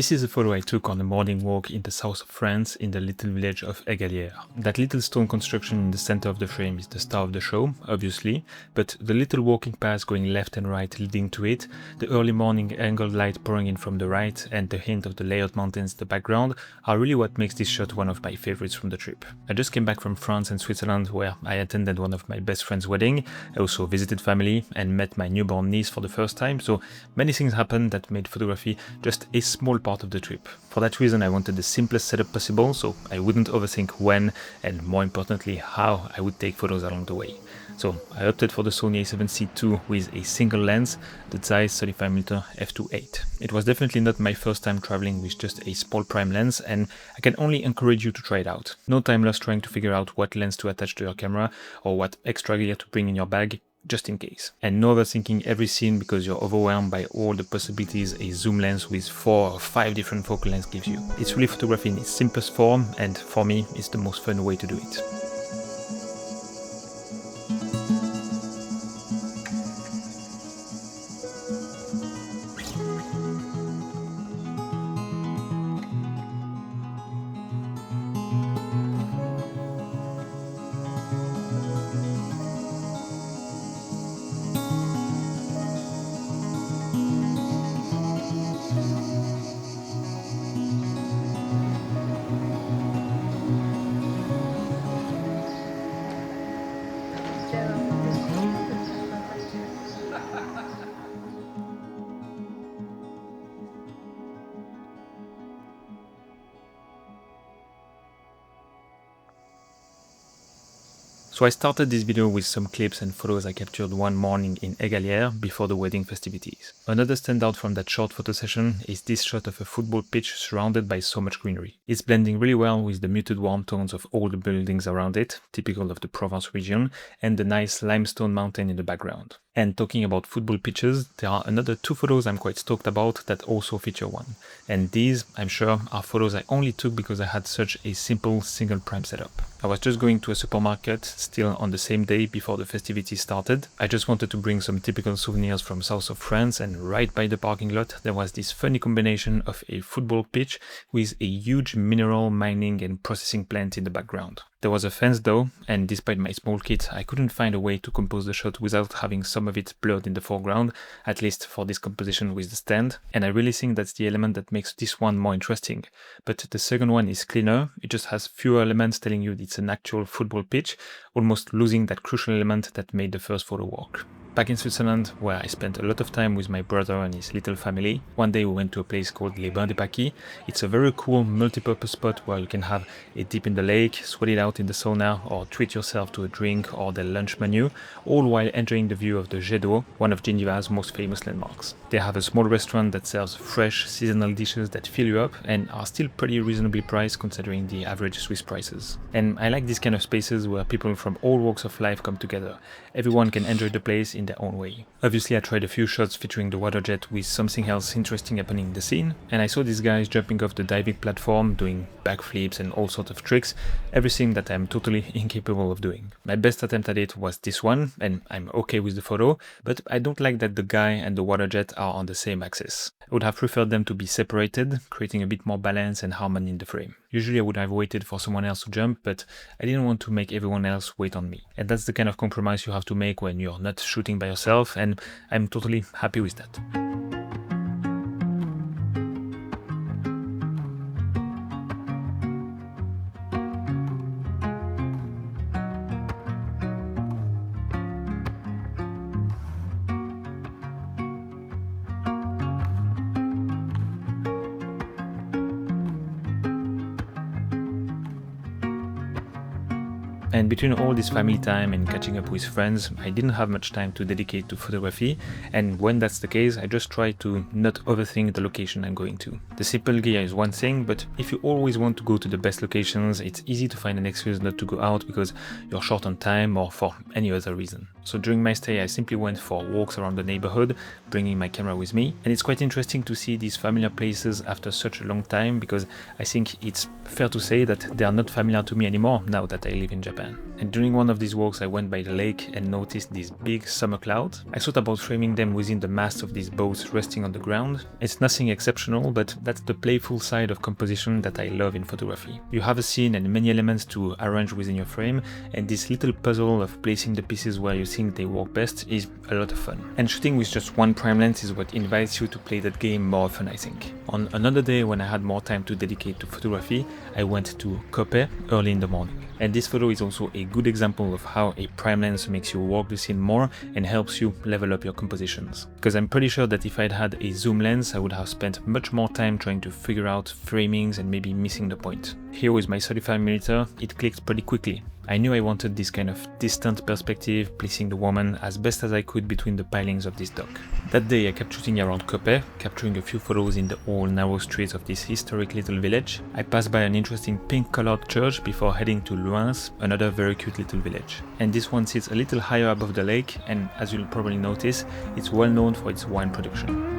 This is a photo I took on a morning walk in the south of France in the little village of Égalières. That little stone construction in the center of the frame is the star of the show, obviously, but the little walking path going left and right leading to it, the early morning angled light pouring in from the right, and the hint of the layered mountains in the background are really what makes this shot one of my favorites from the trip. I just came back from France and Switzerland where I attended one of my best friend's wedding. I also visited family and met my newborn niece for the first time, so many things happened that made photography just a small part of the trip. For that reason I wanted the simplest setup possible, so I wouldn't overthink when and more importantly how I would take photos along the way. So I opted for the Sony a7C II with a single lens, the Zeiss 35mm f2.8. It was definitely not my first time traveling with just a small prime lens, and I can only encourage you to try it out. No time lost trying to figure out what lens to attach to your camera or what extra gear to bring in your bag, just in case. And no overthinking every scene because you're overwhelmed by all the possibilities a zoom lens with 4 or 5 different focal lengths gives you. It's really photography in its simplest form, and for me, it's the most fun way to do it. So I started this video with some clips and photos I captured one morning in Égalières before the wedding festivities. Another standout from that short photo session is this shot of a football pitch surrounded by so much greenery. It's blending really well with the muted warm tones of all the buildings around it, typical of the Provence region, and the nice limestone mountain in the background. And talking about football pitches, there are another 2 photos I'm quite stoked about that also feature one. And these, I'm sure, are photos I only took because I had such a simple single prime setup. I was just going to a supermarket, still on the same day before the festivities started. I just wanted to bring some typical souvenirs from south of France, and right by the parking lot there was this funny combination of a football pitch with a huge mineral mining and processing plant in the background. There was a fence though, and despite my small kit, I couldn't find a way to compose the shot without having some of it blurred in the foreground, at least for this composition with the stand, and I really think that's the element that makes this one more interesting. But the second one is cleaner, it just has fewer elements telling you it's an actual football pitch, almost losing that crucial element that made the first photo work. Back in Switzerland, where I spent a lot of time with my brother and his little family, one day we went to a place called Les Bains des Paquis. It's a very cool multi-purpose spot where you can have a dip in the lake, sweat it out in the sauna, or treat yourself to a drink or their lunch menu, all while enjoying the view of the Jet d'Eau, one of Geneva's most famous landmarks. They have a small restaurant that serves fresh, seasonal dishes that fill you up and are still pretty reasonably priced considering the average Swiss prices. And I like these kind of spaces where people from all walks of life come together. Everyone can enjoy the place in their own way. Obviously I tried a few shots featuring the water jet with something else interesting happening in the scene, and I saw these guys jumping off the diving platform, doing backflips and all sorts of tricks, everything that I'm totally incapable of doing. My best attempt at it was this one, and I'm okay with the photo, but I don't like that the guy and the water jet are on the same axis. I would have preferred them to be separated, creating a bit more balance and harmony in the frame. Usually I would have waited for someone else to jump, but I didn't want to make everyone else wait on me. And that's the kind of compromise you have to make when you're not shooting by yourself, and I'm totally happy with that. And between all this family time and catching up with friends, I didn't have much time to dedicate to photography, and when that's the case, I just try to not overthink the location I'm going to. The simple gear is one thing, but if you always want to go to the best locations, it's easy to find an excuse not to go out because you're short on time or for any other reason. So during my stay, I simply went for walks around the neighborhood, bringing my camera with me, and it's quite interesting to see these familiar places after such a long time, because I think it's fair to say that they are not familiar to me anymore now that I live in Japan. Japan. And during one of these walks I went by the lake and noticed these big summer clouds. I thought about framing them within the mast of these boats resting on the ground. It's nothing exceptional, but that's the playful side of composition that I love in photography. You have a scene and many elements to arrange within your frame, and this little puzzle of placing the pieces where you think they work best is a lot of fun. And shooting with just one prime lens is what invites you to play that game more often, I think. On another day when I had more time to dedicate to photography, I went to Kope early in the morning. And this photo is also a good example of how a prime lens makes you work the scene more and helps you level up your compositions. Because I'm pretty sure that if I'd had a zoom lens, I would have spent much more time trying to figure out framings and maybe missing the point. Here with my 35mm, it clicked pretty quickly. I knew I wanted this kind of distant perspective, placing the woman as best as I could between the pilings of this dock. That day I kept shooting around Kope, capturing a few photos in the all narrow streets of this historic little village. I passed by an interesting pink-colored church before heading to Luins, another very cute little village. And this one sits a little higher above the lake, and as you'll probably notice, it's well known for its wine production.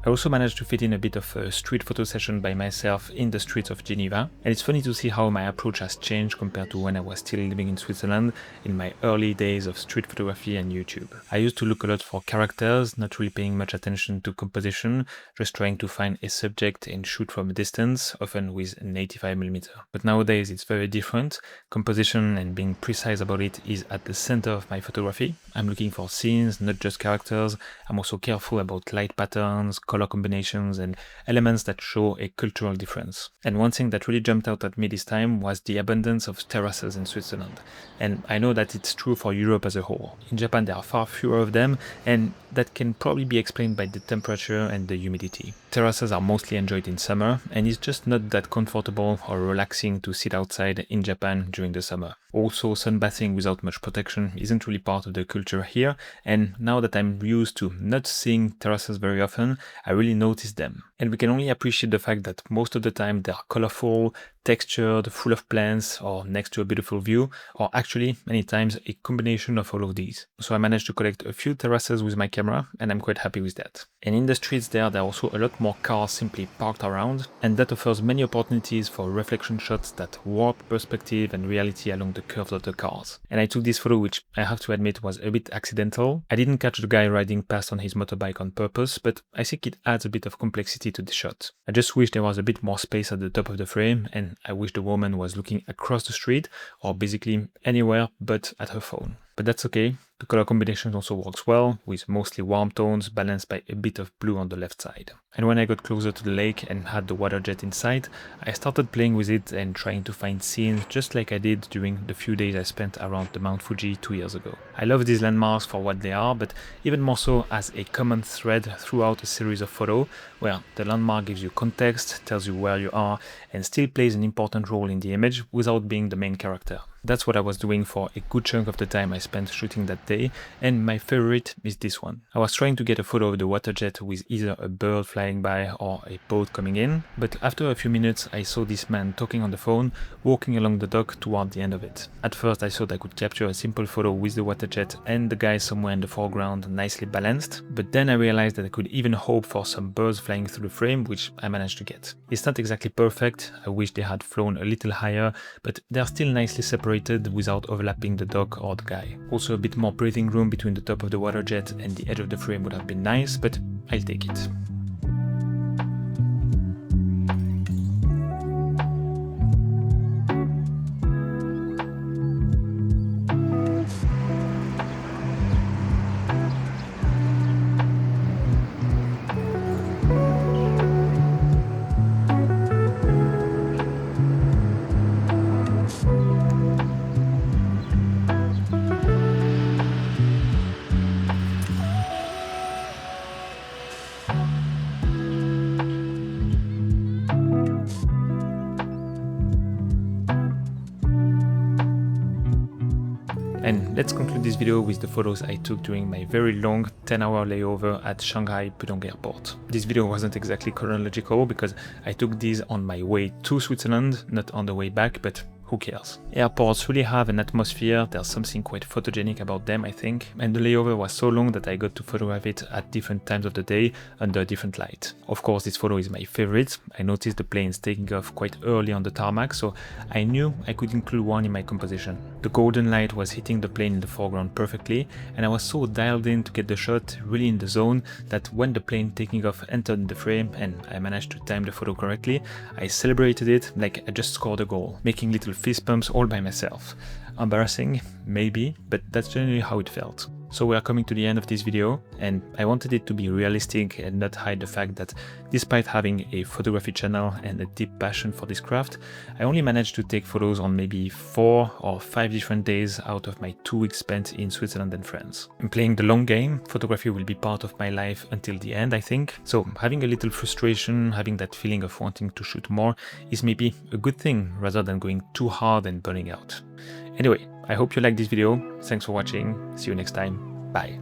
I also managed to fit in a bit of a street photo session by myself in the streets of Geneva, and it's funny to see how my approach has changed compared to when I was still living in Switzerland in my early days of street photography and YouTube. I used to look a lot for characters, not really paying much attention to composition, just trying to find a subject and shoot from a distance, often with an 85mm. But nowadays it's very different. Composition and being precise about it is at the center of my photography. I'm looking for scenes, not just characters. I'm also careful about light patterns, color combinations, and elements that show a cultural difference. And one thing that really jumped out at me this time was the abundance of terraces in Switzerland. And I know that it's true for Europe as a whole. In Japan there are far fewer of them, and that can probably be explained by the temperature and the humidity. Terraces are mostly enjoyed in summer, and it's just not that comfortable or relaxing to sit outside in Japan during the summer. Also, sunbathing without much protection isn't really part of the culture here, and now that I'm used to not seeing terraces very often, I really notice them. And we can only appreciate the fact that most of the time they are colorful, textured, full of plants, or next to a beautiful view, or actually, many times, a combination of all of these. So I managed to collect a few terraces with my camera, and I'm quite happy with that. And in the streets there are also a lot more cars simply parked around, and that offers many opportunities for reflection shots that warp perspective and reality along the curves of the cars. And I took this photo, which I have to admit was a bit accidental. I didn't catch the guy riding past on his motorbike on purpose, but I think it adds a bit of complexity to the shot. I just wish there was a bit more space at the top of the frame, and I wish the woman was looking across the street, or basically anywhere but at her phone. But that's okay. The color combination also works well, with mostly warm tones balanced by a bit of blue on the left side. And when I got closer to the lake and had the water jet in sight, I started playing with it and trying to find scenes just like I did during the few days I spent around the Mount Fuji 2 years ago. I love these landmarks for what they are, but even more so as a common thread throughout a series of photos, where the landmark gives you context, tells you where you are, and still plays an important role in the image without being the main character. That's what I was doing for a good chunk of the time I spent shooting that day, and my favorite is this one. I was trying to get a photo of the water jet with either a bird flying by or a boat coming in, but after a few minutes I saw this man talking on the phone, walking along the dock toward the end of it. At first I thought I could capture a simple photo with the water jet and the guy somewhere in the foreground nicely balanced, but then I realized that I could even hope for some birds flying through the frame, which I managed to get. It's not exactly perfect, I wish they had flown a little higher, but they're still nicely separated without overlapping the dock or the guy. Also a bit more breathing room between the top of the water jet and the edge of the frame would have been nice, but I'll take it. And let's conclude this video with the photos I took during my very long 10-hour layover at Shanghai Pudong Airport. This video wasn't exactly chronological because I took these on my way to Switzerland, not on the way back, but who cares? Airports really have an atmosphere, there's something quite photogenic about them I think, and the layover was so long that I got to photograph it at different times of the day under a different light. Of course this photo is my favorite. I noticed the planes taking off quite early on the tarmac, so I knew I could include one in my composition. The golden light was hitting the plane in the foreground perfectly, and I was so dialed in to get the shot really in the zone that when the plane taking off entered the frame and I managed to time the photo correctly, I celebrated it like I just scored a goal, making little fist pumps all by myself. Embarrassing, maybe, but that's generally how it felt. So we are coming to the end of this video, and I wanted it to be realistic and not hide the fact that despite having a photography channel and a deep passion for this craft, I only managed to take photos on maybe 4 or 5 different days out of my 2 weeks spent in Switzerland and France. I'm playing the long game, photography will be part of my life until the end I think, so having a little frustration, having that feeling of wanting to shoot more is maybe a good thing rather than going too hard and burning out. Anyway, I hope you liked this video, thanks for watching, see you next time, bye.